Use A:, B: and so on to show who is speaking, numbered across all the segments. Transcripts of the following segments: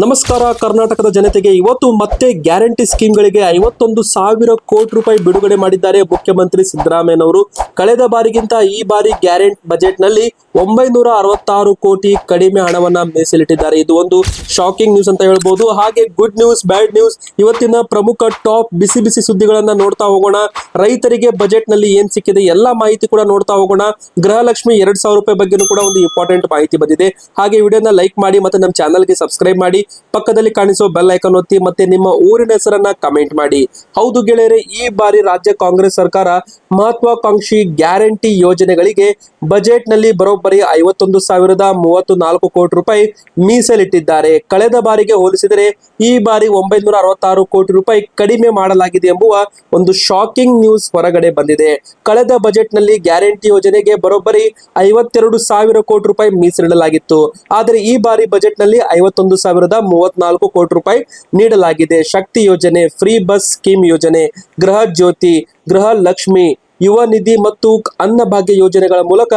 A: ನಮಸ್ಕಾರ ಕರ್ನಾಟಕದ ಜನತೆಗೆ ಇವತ್ತು ಮತ್ತೆ ಗ್ಯಾರಂಟಿ ಸ್ಕೀಮ್ಗಳಿಗೆ 51,000 ಕೋಟಿ ರೂಪಾಯಿ ಬಿಡುಗಡೆ ಮಾಡಿದ್ದಾರೆ ಮುಖ್ಯಮಂತ್ರಿ ಸಿದ್ದರಾಮಯ್ಯನವರು. ಕಳೆದ ಬಾರಿಗಿಂತ ಈ ಬಾರಿ ಗ್ಯಾರಂಟಿ ಬಜೆಟ್ನಲ್ಲಿ 966 ಕೋಟಿ ಕಡಿಮೆ ಹಣವನ್ನ ಮೀಸಲಿಟ್ಟಿದ್ದಾರೆ. ಇದು ಒಂದು ಶಾಕಿಂಗ್ ನ್ಯೂಸ್ ಅಂತ ಹೇಳ್ಬೋದು. ಹಾಗೆ ಗುಡ್ ನ್ಯೂಸ್, ಬ್ಯಾಡ್ ನ್ಯೂಸ್, ಇವತ್ತಿನ ಪ್ರಮುಖ ಟಾಪ್ ಬಿಸಿ ಬಿಸಿ ಸುದ್ದಿಗಳನ್ನ ನೋಡ್ತಾ ಹೋಗೋಣ. ರೈತರಿಗೆ ಬಜೆಟ್ ನಲ್ಲಿ ಏನ್ ಸಿಕ್ಕಿದೆ ಎಲ್ಲ ಮಾಹಿತಿ ಕೂಡ ನೋಡ್ತಾ ಹೋಗೋಣ. ಗೃಹಲಕ್ಷ್ಮಿ 2,000 ರೂಪಾಯಿ ಬಗ್ಗೆನೂ ಕೂಡ ಒಂದು ಇಂಪಾರ್ಟೆಂಟ್ ಮಾಹಿತಿ ಬಂದಿದೆ. ಹಾಗೆ ವಿಡಿಯೋನ ಲೈಕ್ ಮಾಡಿ ಮತ್ತೆ ನಮ್ಮ ಚಾನಲ್ಗೆ ಸಬ್ಸ್ಕ್ರೈಬ್ ಮಾಡಿ, ಪಕ್ಕದಲ್ಲಿ ಕಾಣಿಸೋ ಬೆಲ್ ಐಕಾನ್ ಒತ್ತಿ ಮತ್ತೆ ನಿಮ್ಮ ಊರಿನ ಹೆಸರನ್ನ ಕಮೆಂಟ್ ಮಾಡಿ. ಹೌದು ಗೆಳೆಯರೆ, ಈ ಬಾರಿ ರಾಜ್ಯ ಕಾಂಗ್ರೆಸ್ ಸರ್ಕಾರ ಮಹತ್ವಾಕಾಂಕ್ಷಿ ಗ್ಯಾರಂಟಿ ಯೋಜನೆಗಳಿಗೆ ಬಜೆಟ್ ನಲ್ಲಿ ಬರೋಬ್ಬರಿ 51,034 ಕೋಟಿ ರೂಪಾಯಿ ಮೀಸಲಿಟ್ಟಿದ್ದಾರೆ. ಕಳೆದ ಬಾರಿಗೆ ಹೋಲಿಸಿದರೆ ಈ ಬಾರಿ 966 ಕೋಟಿ ರೂಪಾಯಿ ಕಡಿಮೆ ಮಾಡಲಾಗಿದೆ ಎಂಬುವ ಒಂದು ಶಾಕಿಂಗ್ ನ್ಯೂಸ್ ಹೊರಗಡೆ ಬಂದಿದೆ. ಕಳೆದ ಬಜೆಟ್ ನಲ್ಲಿ ಗ್ಯಾರಂಟಿ ಯೋಜನೆಗೆ ಬರೋಬ್ಬರಿ 52,000 ಕೋಟಿ ರೂಪಾಯಿ ಮೀಸಲಿಡಲಾಗಿತ್ತು. ಆದರೆ ಈ ಬಾರಿ ಬಜೆಟ್ ನಲ್ಲಿ 51,034 ಕೋಟಿ ರೂಪಾಯಿ ನೀಡಲಾಗಿದೆ. ಶಕ್ತಿ ಯೋಜನೆ, ಫ್ರೀ ಬಸ್ ಸ್ಕೀಮ್ ಯೋಜನೆ, ಗೃಹ ಜ್ಯೋತಿ, ಗೃಹ ಲಕ್ಷ್ಮಿ, ಯುವ ನಿಧಿ ಮತ್ತು ಅನ್ನಭಾಗ್ಯ ಯೋಜನೆಗಳ ಮೂಲಕ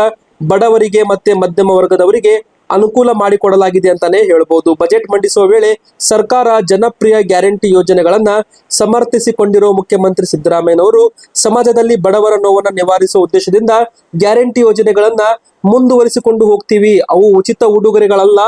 A: ಬಡವರಿಗೆ ಮತ್ತೆ ಮಧ್ಯಮ ವರ್ಗದವರಿಗೆ ಅನುಕೂಲ ಮಾಡಿಕೊಡಲಾಗಿದೆ ಅಂತಾನೆ ಹೇಳ್ಬೋದು. ಬಜೆಟ್ ಮಂಡಿಸುವ ವೇಳೆ ಸರ್ಕಾರ ಜನಪ್ರಿಯ ಗ್ಯಾರಂಟಿ ಯೋಜನೆಗಳನ್ನ ಸಮರ್ಥಿಸಿಕೊಂಡಿರೋ ಮುಖ್ಯಮಂತ್ರಿ ಸಿದ್ದರಾಮಯ್ಯನವರು ಸಮಾಜದಲ್ಲಿ ಬಡವರ ನೋವನ್ನ ನಿವಾರಿಸುವ ಉದ್ದೇಶದಿಂದ ಗ್ಯಾರಂಟಿ ಯೋಜನೆಗಳನ್ನ ಮುಂದುವರಿಸಿಕೊಂಡು ಹೋಗ್ತೀವಿ, ಅವು ಉಚಿತ ಉಡುಗೊರೆಗಳಲ್ಲ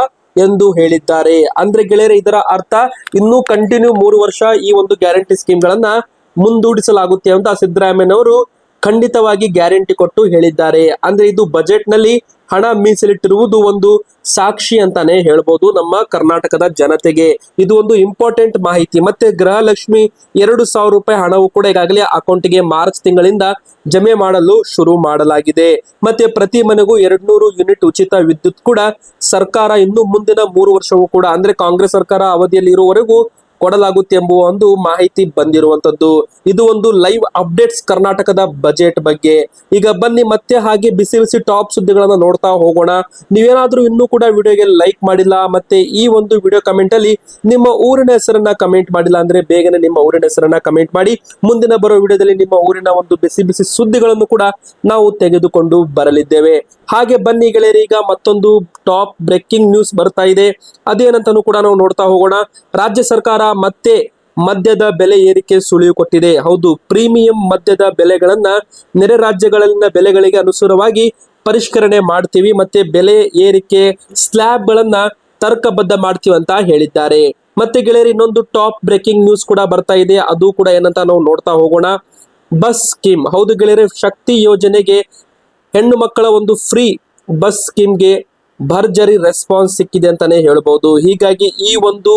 A: ಎಂದು ಹೇಳಿದ್ದಾರೆ. ಅಂದ್ರೆ ಗೆಳೆಯರೆ, ಇದರ ಅರ್ಥ ಇನ್ನೂ ಕಂಟಿನ್ಯೂ 3 ವರ್ಷ ಈ ಒಂದು ಗ್ಯಾರಂಟಿ ಸ್ಕೀಮ್ ಗಳನ್ನ ಮುಂದೂಡಿಸಲಾಗುತ್ತೆ ಅಂತ ಸಿದ್ದರಾಮಯ್ಯನವರು ಖಂಡಿತವಾಗಿ ಗ್ಯಾರಂಟಿ ಕೊಟ್ಟು ಹೇಳಿದ್ದಾರೆ. ಅಂದ್ರೆ ಇದು ಬಜೆಟ್ ನಲ್ಲಿ ಹಣ ಮೀಸಲಿಟ್ಟಿರುವುದು ಒಂದು ಸಾಕ್ಷಿ ಅಂತಾನೆ ಹೇಳ್ಬೋದು ನಮ್ಮ ಕರ್ನಾಟಕದ ಜನತೆಗೆ. ಇದು ಒಂದು ಇಂಪಾರ್ಟೆಂಟ್ ಮಾಹಿತಿ. ಮತ್ತೆ ಗೃಹಲಕ್ಷ್ಮಿ 2,000 ರೂಪಾಯಿ ಹಣವು ಕೂಡ ಈಗಾಗಲೇ ಅಕೌಂಟ್ಗೆ ಮಾರ್ಚ್ ತಿಂಗಳಿಂದ ಜಮೆ ಮಾಡಲು ಶುರು ಮಾಡಲಾಗಿದೆ. ಮತ್ತೆ ಪ್ರತಿ ಮನೆಗೂ 200 ಯೂನಿಟ್ ಉಚಿತ ವಿದ್ಯುತ್ ಕೂಡ ಸರ್ಕಾರ ಇನ್ನು ಮುಂದಿನ 3 ವರ್ಷವೂ ಕೂಡ ಅಂದ್ರೆ ಕಾಂಗ್ರೆಸ್ ಸರ್ಕಾರ ಅವಧಿಯಲ್ಲಿ ಇರುವವರೆಗೂ ಕೊಡಲಾಗುತ್ತೆ ಎಂಬುವ ಒಂದು ಮಾಹಿತಿ ಬಂದಿರುವಂತದ್ದು. ಇದು ಒಂದು ಲೈವ್ ಅಪ್ಡೇಟ್ಸ್ ಕರ್ನಾಟಕದ ಬಜೆಟ್ ಬಗ್ಗೆ. ಈಗ ಬನ್ನಿ ಮತ್ತೆ ಹಾಗೆ ಬಿಸಿ ಬಿಸಿ ಟಾಪ್ ಸುದ್ದಿಗಳನ್ನ ನೋಡ್ತಾ ಹೋಗೋಣ. ನೀವೇನಾದ್ರೂ ಇನ್ನೂ ಕೂಡ ವಿಡಿಯೋಗೆ ಲೈಕ್ ಮಾಡಿಲ್ಲ ಮತ್ತೆ ಈ ಒಂದು ವಿಡಿಯೋ ಕಮೆಂಟ್ ಅಲ್ಲಿ ನಿಮ್ಮ ಊರಿನ ಹೆಸರನ್ನ ಕಮೆಂಟ್ ಮಾಡಿಲ್ಲ ಅಂದ್ರೆ ಬೇಗನೆ ನಿಮ್ಮ ಊರಿನ ಹೆಸರನ್ನ ಕಮೆಂಟ್ ಮಾಡಿ. ಮುಂದಿನ ಬರೋ ವಿಡಿಯೋದಲ್ಲಿ ನಿಮ್ಮ ಊರಿನ ಒಂದು ಬಿಸಿ ಬಿಸಿ ಸುದ್ದಿಗಳನ್ನು ಕೂಡ ನಾವು ತೆಗೆದುಕೊಂಡು ಬರಲಿದ್ದೇವೆ. ಹಾಗೆ ಬನ್ನಿ ಗೆಳೆಯರಿ, ಈಗ ಮತ್ತೊಂದು ಟಾಪ್ ಬ್ರೇಕಿಂಗ್ ನ್ಯೂಸ್ ಬರ್ತಾ ಇದೆ. ಅದೇನಂತನೂ ಕೂಡ ನಾವು ನೋಡ್ತಾ ಹೋಗೋಣ. ರಾಜ್ಯ ಸರ್ಕಾರ ಮತ್ತೆ ಮದ್ಯದ ಬೆಲೆ ಏರಿಕೆ ಸುಳಿವು ಕೊಟ್ಟಿದೆ. ಹೌದು, ಪ್ರೀಮಿಯಂ ಮದ್ಯದ ಬೆಲೆಗಳನ್ನ ನೆರೆ ರಾಜ್ಯಗಳಲ್ಲಿನ ಬೆಲೆಗಳಿಗೆ ಅನುಸಾರವಾಗಿ ಪರಿಷ್ಕರಣೆ ಮಾಡ್ತೀವಿ, ಮತ್ತೆ ಬೆಲೆ ಏರಿಕೆ ಸ್ಲ್ಯಾಬ್ ಗಳನ್ನ ತರ್ಕಬದ್ಧ ಮಾಡ್ತೀವಿ ಅಂತ ಹೇಳಿದ್ದಾರೆ. ಮತ್ತೆ ಗೆಳೆಯರಿ, ಇನ್ನೊಂದು ಟಾಪ್ ಬ್ರೇಕಿಂಗ್ ನ್ಯೂಸ್ ಕೂಡ ಬರ್ತಾ ಇದೆ. ಅದು ಕೂಡ ಏನಂತ ನಾವು ನೋಡ್ತಾ ಹೋಗೋಣ. Bus scheme. ಹೌದು ಗೆಳೆಯರೆ, ಶಕ್ತಿ ಯೋಜನೆಗೆ ಹೆಣ್ಣು ಮಕ್ಕಳ ಒಂದು ಫ್ರೀ ಬಸ್ ಸ್ಕೀಮ್ಗೆ ಭರ್ಜರಿ ರೆಸ್ಪಾನ್ಸ್ ಸಿಕ್ಕಿದೆ ಅಂತಾನೆ ಹೇಳ್ಬಹುದು. ಹೀಗಾಗಿ ಈ ಒಂದು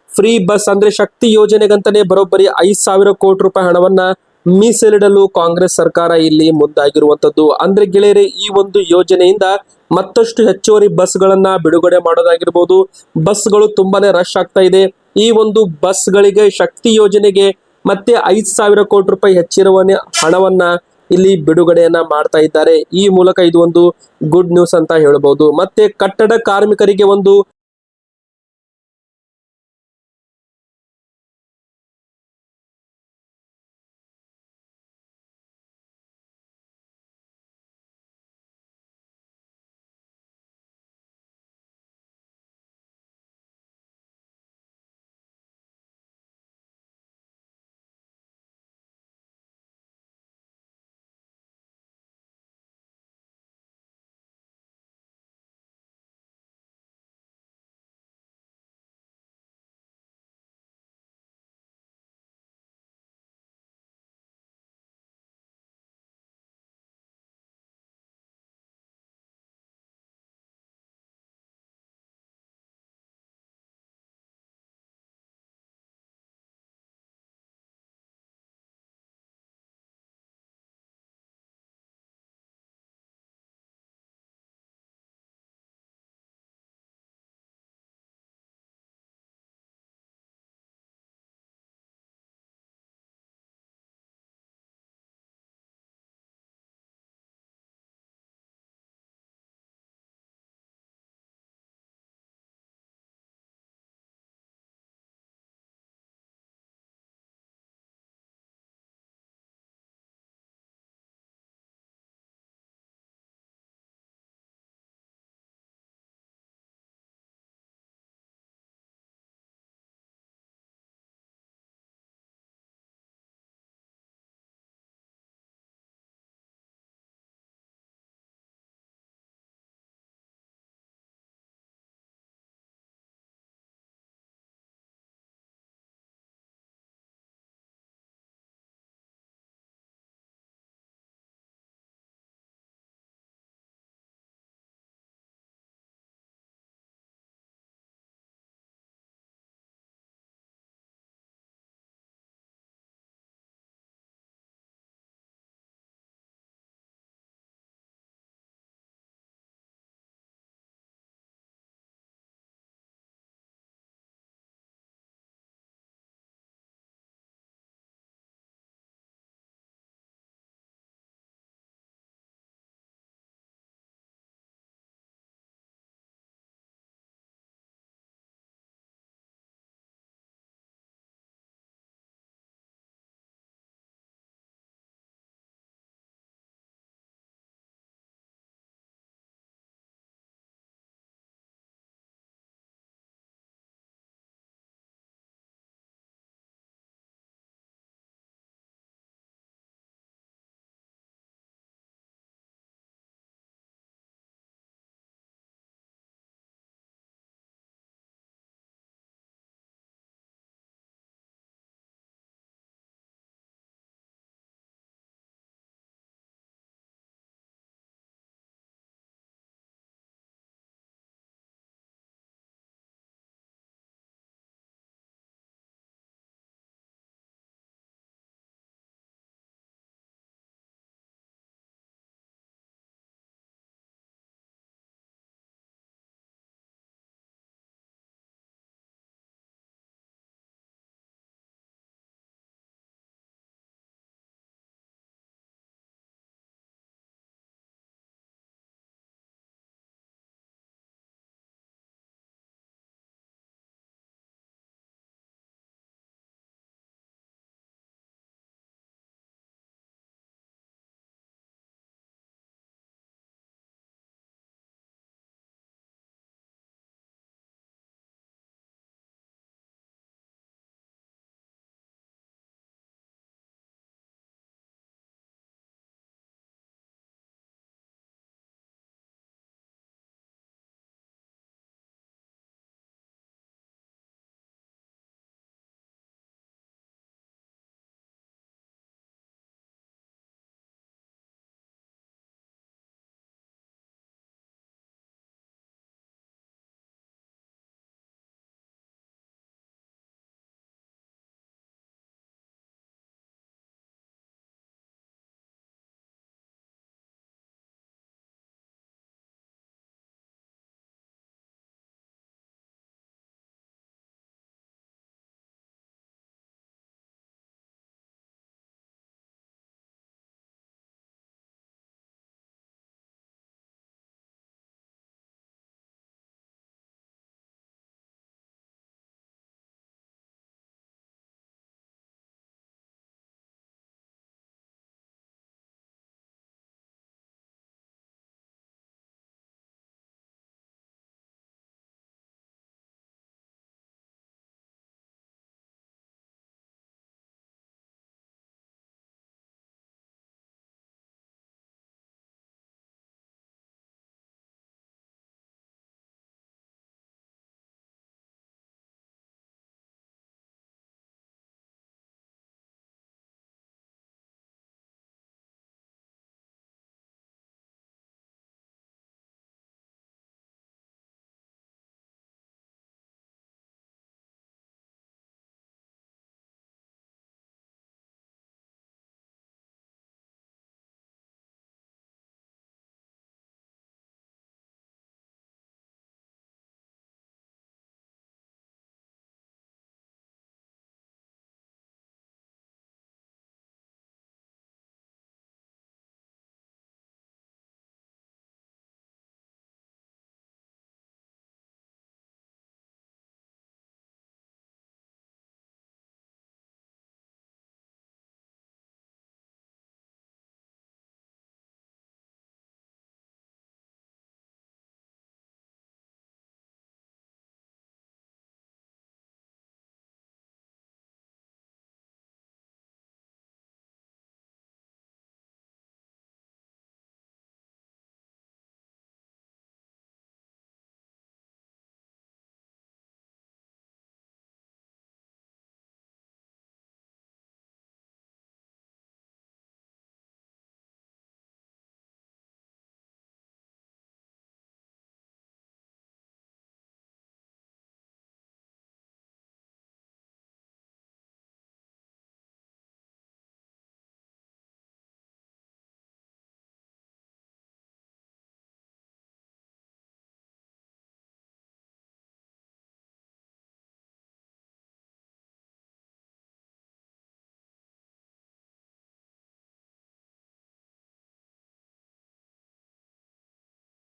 A: ಫ್ರೀ ಬಸ್ ಅಂದ್ರೆ ಶಕ್ತಿ ಯೋಜನೆಗಂತಾನೆ ಬರೋಬ್ಬರಿ 5,000 ಕೋಟಿ ರೂಪಾಯಿ ಹಣವನ್ನ ಮೀಸಲಿಡಲು ಕಾಂಗ್ರೆಸ್ ಸರ್ಕಾರ ಇಲ್ಲಿ ಮುಂದಾಗಿರುವಂತದ್ದು. ಅಂದ್ರೆ ಗೆಳೆಯರೆ, ಈ ಒಂದು ಯೋಜನೆಯಿಂದ ಮತ್ತಷ್ಟು ಹೆಚ್ಚುವರಿ ಬಸ್ ಗಳನ್ನ ಬಿಡುಗಡೆ ಮಾಡೋದಾಗಿರ್ಬೋದು. ಬಸ್ಗಳು ತುಂಬಾನೇ ರಶ್ ಆಗ್ತಾ ಇದೆ. ಈ ಒಂದು ಬಸ್ಗಳಿಗೆ ಶಕ್ತಿ ಯೋಜನೆಗೆ ಮತ್ತೆ 5,000 ಕೋಟಿ ರೂಪಾಯಿ ಹೆಚ್ಚಿರುವ ಹಣವನ್ನ ಇಲ್ಲಿ ಬಿಡುಗಡೆಯನ್ನ ಮಾಡ್ತಾ ಇದ್ದಾರೆ. ಈ ಮೂಲಕ ಇದು ಒಂದು ಗುಡ್ ನ್ಯೂಸ್ ಅಂತ ಹೇಳ್ಬಹುದು. ಮತ್ತೆ ಕಟ್ಟಡ ಕಾರ್ಮಿಕರಿಗೆ ಒಂದು